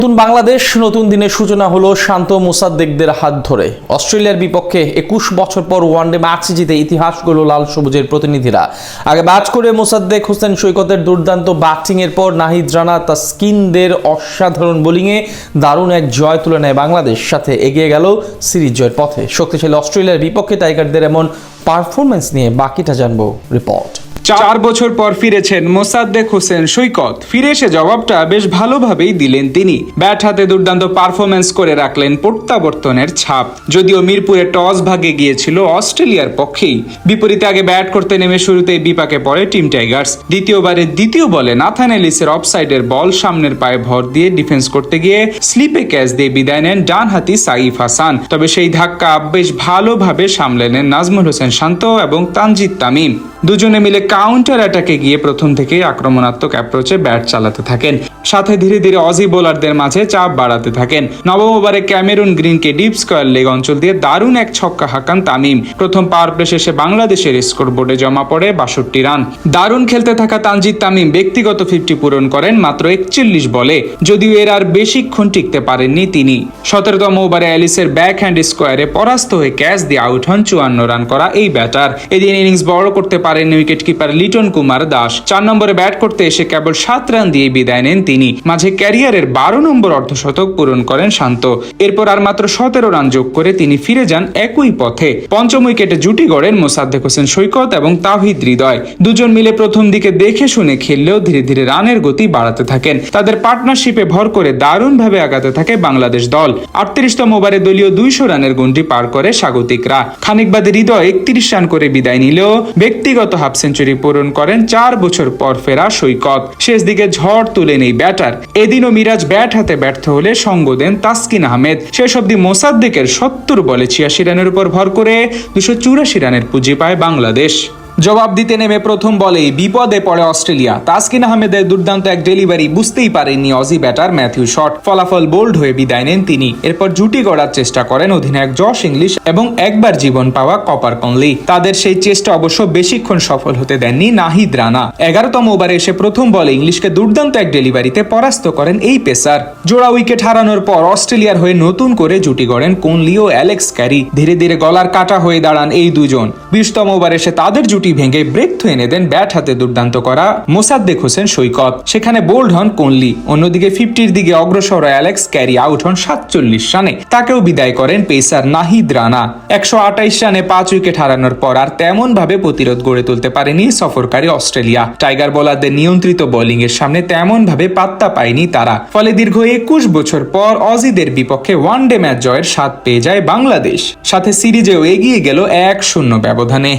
নতুন বাংলাদেশ নতুন দিনের সূচনা হলো শান্ত মোসাদ্দেকদের হাত ধরে। অস্ট্রেলিয়ার বিপক্ষে 21 বছর পর ওয়ানডে ম্যাচ জিতে ইতিহাস গড়ল লাল সবুজের প্রতিনিধিরা। আগে ব্যাট করে মোসাদ্দেক হোসেন সৈকতের দুর্দান্ত ব্যাটিংয়ের পর নাহিদ রানা তাসকিনদের অসাধারণ বোলিংয়ে দারুণ এক জয় তুলে নেয় বাংলাদেশ, সাথে এগিয়ে গেল সিরিজ জয়ের পথে। শক্তিশালী অস্ট্রেলিয়ার বিপক্ষে টাইগারদের এমন পারফরমেন্স নিয়ে বাকিটা জানবো রিপোর্ট। 4 বছর পর ফিরেছেন মোসাদ্দেক হোসেন সৈকত। ফিরে এসে জবাবটা বেশ ভালোভাবেই দিলেন তিনি। ব্যাট হাতে দুর্দান্ত পারফরমেন্স করে রাখলেন প্রত্যাবর্তনের ছাপ। যদিও মিরপুরে টস ভাগে গিয়েছিল অস্ট্রেলিয়ার পক্ষেই। বিপরীতে আগে ব্যাট করতে নেমে শুরুতেই বিপাকে পড়ে টিম টাইগার্স। দ্বিতীয় বলে নাথান এলিসের অফসাইডের বল সামনের পায়ে ভর দিয়ে ডিফেন্স করতে গিয়ে স্লিপে ক্যাচ দিয়ে বিদায় নেন ডানহাতি সাইফ হাসান। তবে সেই ধাক্কা বেশ ভালোভাবে সামলে নেন নাজমুল হোসেন শান্ত এবং তানজিদ তামিম। দুজনে মিলে কাউন্টার অ্যাটাকে গিয়ে প্রথম থেকেই আক্রমণাত্মক অ্যাপ্রোচে ব্যাট চালাতে থাকেন, সাথে ধীরে ধীরে অজি বোলারদের মাঝে চাপ বাড়াতে থাকেন। নবম ওভারে ক্যামেরুন গ্রিনকে ডিপ স্কয়ার লেগ অঞ্চল দিয়ে দারুণ এক ছক্কা হাঁকান তামিম। প্রথম পাওয়ার প্লে শেষে বাংলাদেশের স্কোরবোর্ডে জমা পড়ে 62 রান। দারুণ খেলতে থাকা তানজিদ তামিম ব্যক্তিগত 50 পূরণ করেন মাত্র 41 বলে, যদিও এর আর বেশিক্ষণ টিকতে পারেননি তিনি। 17তম ওভারে অ্যালিসের ব্যাক হ্যান্ড স্কোয়ারে পরাস্ত হয়ে ক্যাচ দিয়ে আউট হন 54 রান করা এই ব্যাটার। এদিন ইনিংস বড় করতে পারেন উইকেট কিপার লিটন কুমার দাস। 4 নম্বরে ব্যাট করতে এসে কেবল 7 রান দিয়ে বিদায় নেন তিনি। মাঝে ক্যারিয়ারের 12 নম্বর অর্ধশতক পূরণ করেন শান্ত। এরপর আর মাত্র 17 রান যোগ করে তিনি ফিরে যান একই পথে। পঞ্চম উইকেটে জুটি গড়েন মোসাদ্দেক হোসেন সৈকত এবং তাওহিদ হৃদয়। দুজন মিলে প্রথম দিকে দেখে শুনে খেললেও ধীরে ধীরে রানের গতি বাড়াতে থাকেন। তাদের পার্টনারশিপে ভর করে দারুণভাবে আগাতে থাকে বাংলাদেশ দল। 38তম ওভারে দলীয় 200 রানের গন্ডি পার করে স্বাগতিকরা। খানিক বাদে হৃদয় 31 রান করে বিদায় নিলেও ব্যক্তিগত হাফ সেঞ্চুরি পূরণ করেন 4 বছর পর ফেরা সৈকত। শেষ দিকে ঝড় তুলে নেই ব্যাটার। এদিনও মিরাজ ব্যাট হাতে ব্যর্থ হলে সঙ্গ দেন তাসকিন আহমেদ। শেষ অব্দি মোসাদ্দেকের 70 বলে 86 রানের উপর ভর করে 284 রানের পুঁজি পায় বাংলাদেশ। জবাব দিতে নেমে প্রথম বলেই বিপদে পড়ে অস্ট্রেলিয়া। তাসকিন আহমেদের দুর্দান্ত এক ডেলিভারি বুঝতেই পারেননি অজি ব্যাটার ম্যাথিউ শট। ফলাফল বোল্ড হয়ে বিদায় নেন তিনি। এরপর জুটি গড়ার চেষ্টা করেন অধিনায়ক জশ ইংলিশ এবং একবার জীবন পাওয়া কপার কনলি। তাদের সেই চেষ্টা অবশ্য বেশিক্ষণ সফল হতে দেননি নাহিদ রানা। 11তম ওভারে এসে প্রথম বলে ইংলিশকে দুর্দান্ত এক ডেলিভারিতে পরাস্ত করেন এই পেসার। জোড়া উইকেট হারানোর পর অস্ট্রেলিয়ার হয়ে নতুন করে জুটি গড়েন কোনলি ও অ্যালেক্স ক্যারি। ধীরে ধীরে গলার কাটা হয়ে দাঁড়ান এই দুজন। 20তম ওভারে এসে তাদের জুটি ভেঙে ব্রেক থুয়ে এনে দেন ব্যাট হাতে দুর্দান্ত করা মোসাদ্দেক হোসেন সৈকত। সেখানে বোল্ড হন কোনলি। অন্যদিকে 50-র দিকে অগ্রসর অ্যালেক্স ক্যারি আউট হন 47 রানে। তাকেও বিদায় করেন পেসার নাহিদ রানা। 128 রানে 5 উইকেট হারানোর পর আর তেমন ভাবে প্রতিরোধ গড়ে তুলতে পারেনি সফরকারী অস্ট্রেলিয়া। টাইগার বোলারদের নিয়ন্ত্রিত বোলিং এর সামনে তেমন ভাবে পাত্তা পায়নি তারা। ফলে দীর্ঘ 21 বছর পর অজিদের বিপক্ষে ওয়ানডে ম্যাচ জয়ের স্বাদ পেয়ে যায় বাংলাদেশ। সাথে সিরিজেও এগিয়ে গেল 1-0 ব্যবধানে।